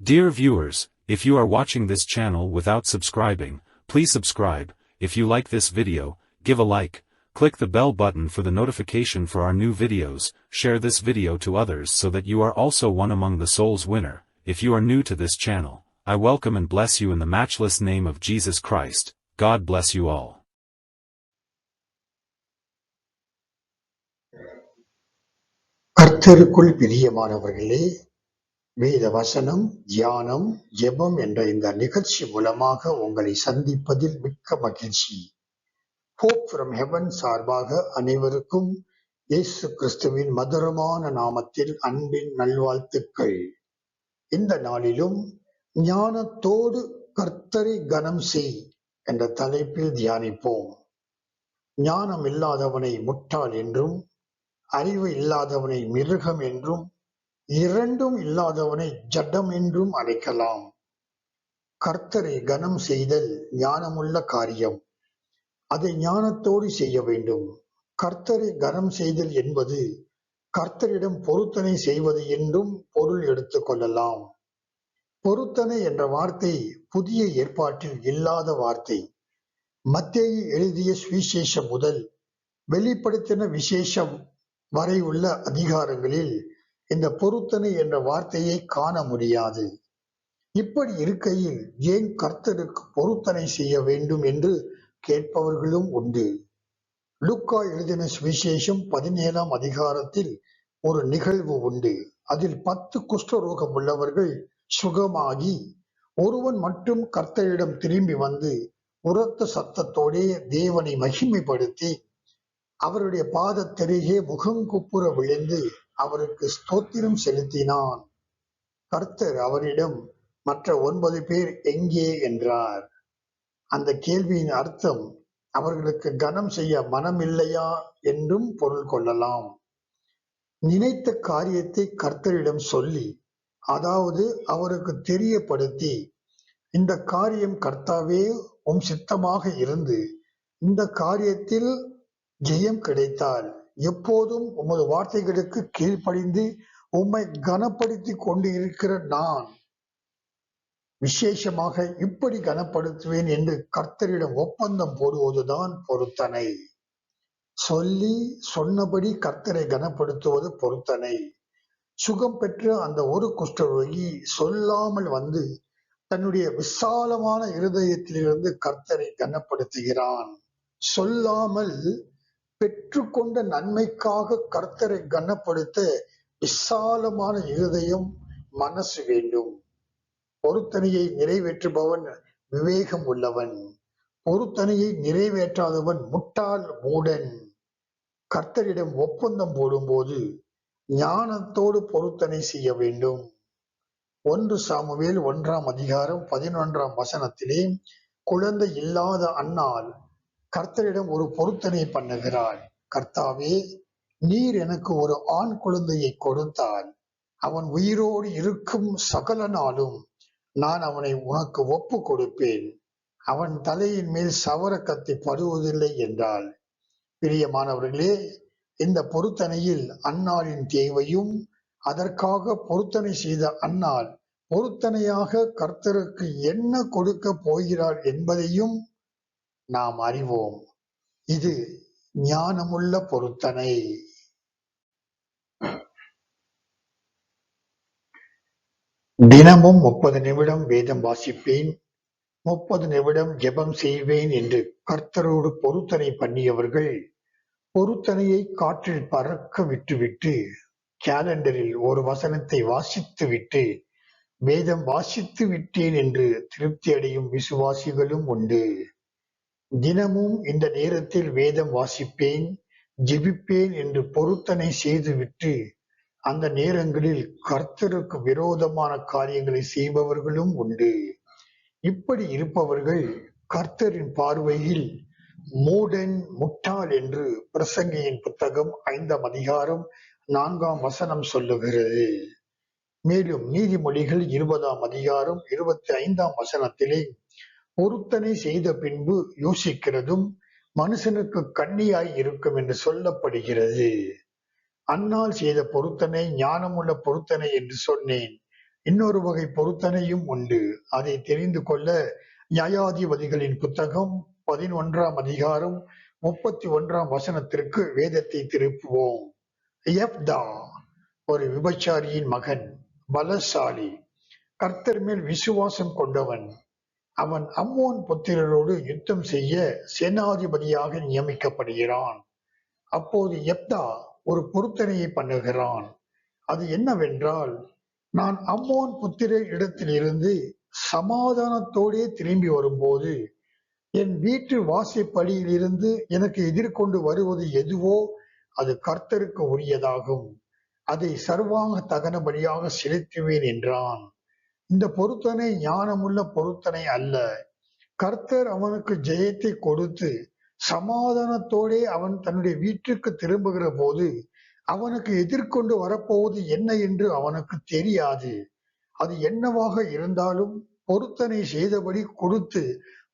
Dear viewers, if you are watching this channel without subscribing, please subscribe. If you like this video, give a like, click the bell button for the notification for our new videos, share this video to others so that you are also one among the souls winner. If you are new to this channel, I welcome and bless you in the matchless name of Jesus Christ. God bless you all. கர்த்தருக்குள் பிரியமானவர்களே, வேத வசனம், தியானம், ஜெபம் என்ற இந்த நிகழ்ச்சி மூலமாக உங்களை சந்திப்பதில் மிக்க மகிழ்ச்சி. ஹோப் ஃப்ரம் ஹெவன் சார்பாக அனைவருக்கும் இயேசு கிறிஸ்துவின் மதுரமான நாமத்தில் அன்பின் நல்வாழ்த்துக்கள். இந்த நாளிலும் ஞானத்தோடு கர்த்தரை கனம் செய் என்ற தலைப்பில் தியானிப்போம். ஞானம் இல்லாதவனை முட்டாள் என்றும், அறிவு இல்லாதவனை மிருகம் என்றும், இரண்டும் இல்லாதவனை ஜடம் என்றும் அழைக்கலாம். கர்த்தரை கனம் செய்தல் ஞானமுள்ள காரியம். அதை ஞானத்தோடு செய்ய வேண்டும். கர்த்தரை கனம் செய்தல் என்பது கர்த்தரிடம் பொருத்தனை செய்வது என்றும் பொருள் எடுத்துக் கொள்ளலாம். பொருத்தனை என்ற வார்த்தை புதிய ஏற்பாட்டில் இல்லாத வார்த்தை. மத்தேயு எழுதிய சுவிசேஷம் முதல் வெளிப்படுத்தின விசேஷம் வரை உள்ள அதிகாரங்களில் இந்த பொருத்தனை என்ற வார்த்தையை காண முடியாது. இப்படி இருக்கையில் ஏன் கர்த்தருக்கு பொருத்தனை செய்ய வேண்டும் என்று கேட்பவர்களும் உண்டு. லூக்கா எழுதின சுவிசேஷம் 17ஆம் அதிகாரத்தில் ஒரு நிகழ்வு உண்டு. அதில் 10 குஷ்டரோகம் உள்ளவர்கள் சுகமாகி ஒருவன் மட்டும் கர்த்தரிடம் திரும்பி வந்து உரத்த சத்தத்தோடே தேவனை மகிமைப்படுத்தி அவருடைய பாதத்தருகே முகங்குப்புற விழுந்து அவருக்கு ஸ்தோத்திரம் செலுத்தினான். கர்த்தர் அவரிடம், மற்ற 9 பேர் எங்கே என்றார். அந்த கேள்வியின் அர்த்தம் அவர்களுக்கு கனம் செய்ய மனமில்லையா என்றும் பொருள் கொள்ளலாம். நினைத்த காரியத்தை கர்த்தரிடம் சொல்லி, அதாவது அவருக்கு தெரியப்படுத்தி, இந்த காரியம் கர்த்தாவே உம் சித்தமாக இருந்து இந்த காரியத்தில் ஜெயம் கிடைத்தால் எப்போதும் உமது வார்த்தைகளுக்கு கீழ்ப்படிந்து உம்மை கனப்படுத்தி கொண்டு இருக்கிற நான் விசேஷமாக இப்படி கனப்படுத்துவேன் என்று கர்த்தரிடம் ஒப்பந்தம் போடுவதுதான் பொருத்தனை. சொல்லி சொன்னபடி கர்த்தரை கனப்படுத்துவது பொருத்தனை. சுகம் பெற்ற அந்த ஒரு குஷ்டரோகி சொல்லாமல் வந்து தன்னுடைய விசாலமான இருதயத்திலிருந்து கர்த்தரை கனப்படுத்துகிறான். சொல்லாமல் பெற்றுக்கொண்ட நன்மைக்காக கர்த்தரை கனப்படுத்த விசாலமான இருதயம், மனசு வேண்டும். பொருத்தனையை நிறைவேற்றுபவன் விவேகம் உள்ளவன். பொருத்தனையை நிறைவேற்றாதவன் முட்டாள், மூடன். கர்த்தரிடம் ஒப்பந்தம் போடும்போது ஞானத்தோடு பொருத்தனை செய்ய வேண்டும். 1 சாமுவேல் 1ஆம் அதிகாரம் 11ஆம் வசனத்திலே குழந்தை இல்லாத அன்னாள் கர்த்தரிடம் ஒரு பொருத்தனை பண்ணுகிறாள். கர்த்தாவே, நீர் எனக்கு ஒரு ஆண் குழந்தையை கொடுத்தால் அவன் உயிரோடு இருக்கும் சகல நாளும் நான் அவனை உனக்கு ஒப்பு கொடுப்பேன். அவன் தலையின் மேல் சவர கத்தி படுவதில்லை என்றாள். பிரியமானவர்களே, இந்த பொருத்தனையில் அன்னாளின் தேவையும், அதற்காக பொருத்தனை செய்த அன்னாள் பொருத்தனையாக கர்த்தருக்கு என்ன கொடுக்க போகிறாள் என்பதையும் நாம் அறிவோம். இது ஞானமுள்ள பொருத்தனை. தினமும் 30 நிமிடம் வேதம் வாசிப்பேன், 30 நிமிடம் ஜெபம் செய்வேன் என்று கர்த்தரோடு பொருத்தனை பண்ணியவர்கள் பொருத்தனையை காற்றில் பறக்க விட்டுவிட்டு கேலண்டரில் ஒரு வசனத்தை வாசித்து விட்டு வேதம் வாசித்து விட்டேன் என்று திருப்தி அடையும் விசுவாசிகளும் உண்டு. தினமும் இந்த நேரத்தில் வேதம் வாசிப்பேன், ஜெபிப்பேன் என்று பொருத்தனை செய்துவிட்டு அந்த நேரங்களில் கர்த்தருக்கு விரோதமான காரியங்களை செய்பவர்களும் உண்டு. இப்படி இருப்பவர்கள் கர்த்தரின் பார்வையில் மூடன், முட்டாள் என்று பிரசங்கியின் புத்தகம் 5ஆம் அதிகாரம் 4ஆம் வசனம் சொல்லுகிறது. மேலும் நீதிமொழிகள் 20ஆம் அதிகாரம் 25ஆம் வசனத்திலே பொருத்தனை செய்த பின்பு யோசிக்கிறதும் மனுஷனுக்கு கண்ணியாய் இருக்கும் என்று சொல்லப்படுகிறது. அன்னாள் செய்த பொருத்தனை ஞானமுள்ள பொருத்தனை என்று சொன்னேன். இன்னொரு வகை பொருத்தனையும் உண்டு. அதை தெரிந்து கொள்ள நியாயாதிபதிகளின் புத்தகம் 11ஆம் அதிகாரம் 31ஆம் வசனத்திற்கு வேதத்தை திருப்புவோம். யெப்தா ஒரு விபச்சாரியின் மகன், பலசாலி, கர்த்தர் மேல் விசுவாசம் கொண்டவன். அவன் அம்மோன் புத்திரரோடு யுத்தம் செய்ய சேனாதிபதியாக நியமிக்கப்படுகிறான். அப்போது யெப்தா ஒரு பொருத்தனையை பண்ணுகிறான். அது என்னவென்றால், நான் அம்மோன் புத்திரர் இடத்திலிருந்து சமாதானத்தோடே திரும்பி வரும்போது என் வீட்டு வாசற்படியிலிருந்து எனக்கு எதிர்கொண்டு வருவது எதுவோ அது கர்த்தருக்கு உரியதாகும். அதை சர்வாங்க தகன பலியாக செலுத்துவேன் என்றான். இந்த பொருத்தனை ஞானமுள்ள பொருத்தனை அல்ல. கர்த்தர் அவனுக்கு ஜெயத்தை கொடுத்து சமாதானத்தோடே அவன் தன்னுடைய வீட்டுக்கு திரும்புகிற போது அவனுக்கு எதிர்கொண்டு வரப்போவது என்ன என்று அவனுக்கு தெரியாது. அது என்னவாக இருந்தாலும் பொருத்தனை செய்தபடி கொடுத்து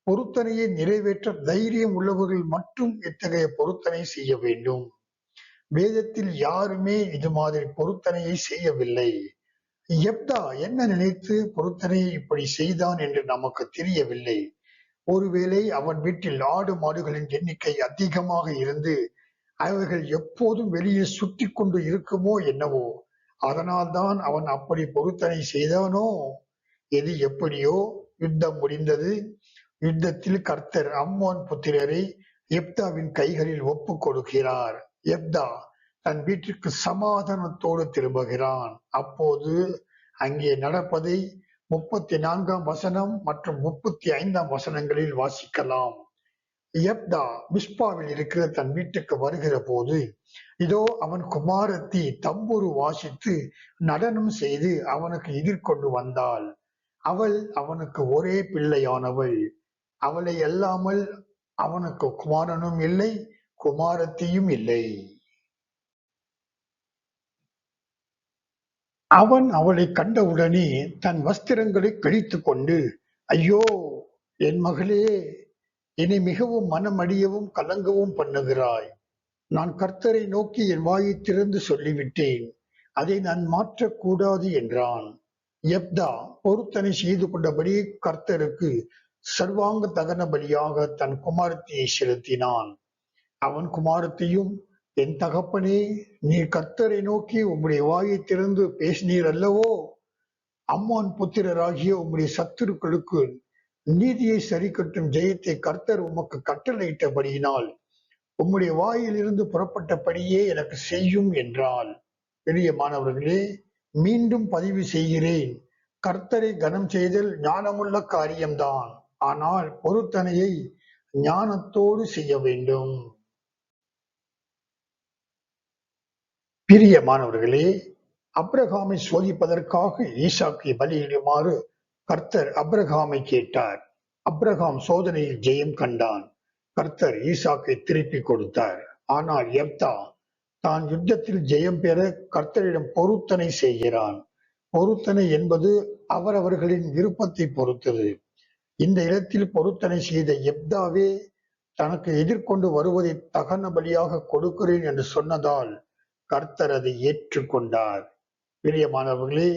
பொருத்தனையை நிறைவேற்ற தைரியம் உள்ளவர்கள் மட்டும் இத்தகைய பொருத்தனை செய்ய வேண்டும். வேதத்தில் யாருமே இது மாதிரி பொருத்தனையை செய்யவில்லை. யெப்தா என்ன நினைத்து பொருத்தனையை இப்படி செய்தான் என்று நமக்கு தெரியவில்லை. ஒருவேளை அவன் வீட்டில் ஆடு மாடுகளின் எண்ணிக்கை அதிகமாக இருந்து அவைகள் எப்போதும் வெளியே சுற்றி கொண்டு இருக்குமோ என்னவோ, அதனால்தான் அவன் அப்படி பொருத்தனை செய்தானோ. எது எப்படியோ யுத்தம் முடிந்தது. யுத்தத்தில் கர்த்தர் அம்மோன் புத்திரரை யெப்தாவின் கைகளில் ஒப்புக் கொடுக்கிறார். யெப்தா தன் வீட்டிற்கு சமாதானத்தோடு திரும்புகிறான். அப்போது அங்கே நடப்பதை 34ஆம் வசனம் மற்றும் 35ஆம் வசனங்களில் வாசிக்கலாம். யெப்தா மிஸ்பாவில் இருக்கிற தன் வீட்டுக்கு வருகிற போது, இதோ அவன் குமாரத்தி தம்புரு வாசித்து நடனம் செய்து அவனுக்கு எதிர்கொண்டு வந்தாள். அவள் அவனுக்கு ஒரே பிள்ளையானவள். அவளை அல்லாமல் அவனுக்கு குமாரனும் இல்லை, குமாரத்தியும் இல்லை. அவன் அவளை கண்டவுடனே தன் வஸ்திரங்களை கிழித்துக் கொண்டு, ஐயோ என் மகளே, என்னை மிகவும் மனமடியவும் கலங்கவும் பண்ணுகிறாய். நான் கர்த்தரை நோக்கி என் வாயை திறந்து சொல்லிவிட்டேன், அதை நான் மாற்றக்கூடாது என்றான். யெப்தா பொருத்தனை செய்து கொண்டபடி கர்த்தருக்கு சர்வாங்க தகன பலியாக தன் குமாரத்தியை செலுத்தினான். அவன் குமாரத்தியும், என் தகப்பனே, நீர் கர்த்தரை நோக்கி உம்முடைய வாயை திறந்து பேசினீர் அல்லவோ, அம்மோன் புத்திரராகிய உம்முடைய சத்துருக்களுக்கு நீதியை சரிக்கட்டும் ஜெயத்தை கர்த்தர் உமக்கு கட்டளையிட்டபடியினால் உம்முடைய வாயிலிருந்து புறப்பட்டபடியே எனக்கு செய்யும் என்றாள். பிரியமானவர்களே, மீண்டும் பதிவு செய்கிறேன், கர்த்தரை கனம் செய்தல் ஞானமுள்ள காரியம்தான். ஆனால் பொருத்தனையை ஞானத்தோடு செய்ய வேண்டும். பிரியமானவர்களே, அப்ரகாமை சோதிப்பதற்காக ஈசாக்கை பலியிடுமாறு கர்த்தர் அப்ரகாமை கேட்டார். அப்ரகாம் சோதனையில் ஜெயம் கண்டான். கர்த்தர் ஈசாக்கை திருப்பி கொடுத்தார். ஆனால் யெப்தா தான் யுத்தத்தில் ஜெயம் பெற கர்த்தரிடம் பொருத்தனை செய்கிறான். பொருத்தனை என்பது அவரவர்களின் விருப்பத்தை பொறுத்தது. இந்த இடத்தில் பொருத்தனை செய்த யெப்தாவே தனக்கு எதிர்கொண்டு வருவதை தகன பலியாக கொடுக்கிறேன் என்று சொன்னதால் கர்த்தர் அதை ஏற்றுக்கொண்டார். பிரியமானவர்களே,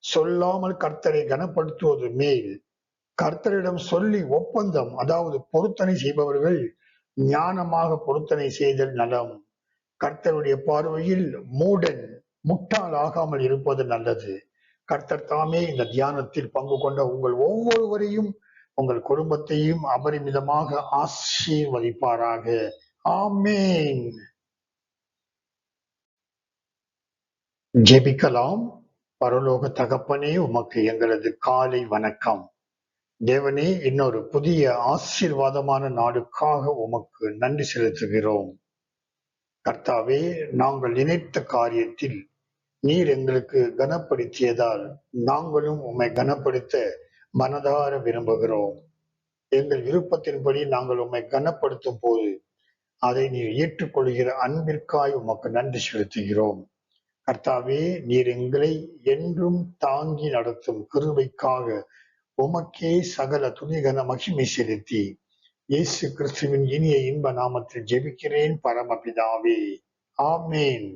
சொல்லாமல் கர்த்தரை கனப்படுத்துவது மேல். கர்த்தரிடம் சொல்லி ஒப்பந்தம், அதாவது பொருத்தனை செய்பவர்கள் ஞானமாக பொருத்தனை செய்தல் நலம். கர்த்தருடைய பார்வையில் மூடன் முட்டாள் ஆகாமல் இருப்பது நல்லது. கர்த்தர் தாமே இந்த தியானத்தில் பங்கு கொண்ட உங்கள் ஒவ்வொருவரையும் உங்கள் குடும்பத்தையும் அபரிமிதமாக ஆசீர்வதிப்பாராக. ஆமென். ஜெபிக்கலாம். பரலோக தகப்பனே, உமக்கு எங்களது காலை வணக்கம். தேவனே, இன்னொரு புதிய ஆசீர்வாதமான நாளுக்காக உமக்கு நன்றி செலுத்துகிறோம். கர்த்தாவே, நாங்கள் நினைத்த காரியத்தில் நீர் எங்களுக்கு கனப்படுத்தியதால் நாங்களும் உம்மை கனப்படுத்த மனதார விரும்புகிறோம். எங்கள் விருப்பத்தின்படி நாங்கள் உம்மை கனப்படுத்தும் போது அதை நீர் ஏற்றுக்கொள்கிற அன்பிற்காய் உமக்கு நன்றி செலுத்துகிறோம். கர்த்தாவே, நீர் எங்களை என்றும் தாங்கி நடத்தும் கிருபைக்காக உமக்கே சகல துணிகன மகிமை செலுத்தி இயேசு கிறிஸ்துவின் இனிய இன்ப நாமத்தில் ஜெபிக்கிறேன் பரமபிதாவே. ஆமேன்.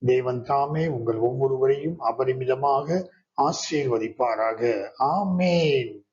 தேவன் தாமே உங்கள் ஒவ்வொருவரையும் அபரிமிதமாக ஆசீர்வதிப்பாராக. ஆமென்.